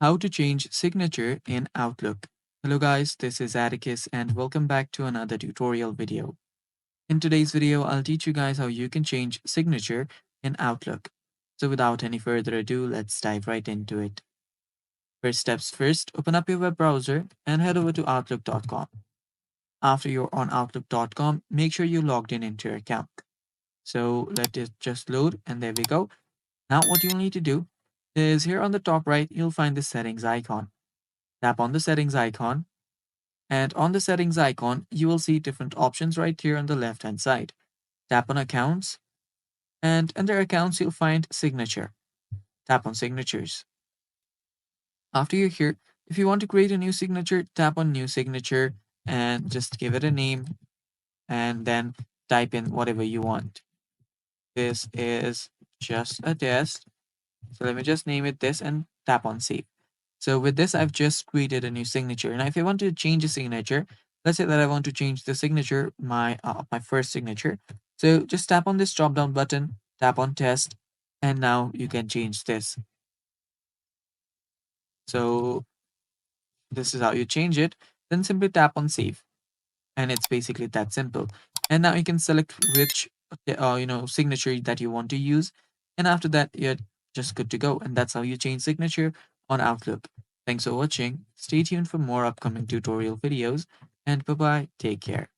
How to change signature in Outlook. Hello guys, this is Atticus and welcome back to another tutorial video. In today's video, I'll teach you guys how you can change signature in Outlook. So without any further ado, let's dive right into it. First steps first, open up your web browser and head over to outlook.com. After you're on outlook.com, make sure you logged in into your account. So let it just load and there we go. Now what you'll need to do is here on the top right, you'll find the settings icon. Tap on the settings icon, and on the settings icon, you will see different options right here on the left hand side. Tap on accounts, and under accounts, you'll find signature. Tap on signatures. After you're here, if you want to create a new signature, tap on new signature and just give it a name and then type in whatever you want. This is just a test. So let me just name it this and tap on save. So with this, I've just created a new signature. Now, if I want to change a signature, let's say that I want to change the signature, my first signature. So just tap on this drop down button, tap on test, and now you can change this. So this is how you change it. Then simply tap on save, and it's basically that simple. And now you can select which signature that you want to use, and after that, you're just good to go. And that's how you change signature on Outlook. Thanks for watching. Stay tuned for more upcoming tutorial videos, and bye bye. Take care.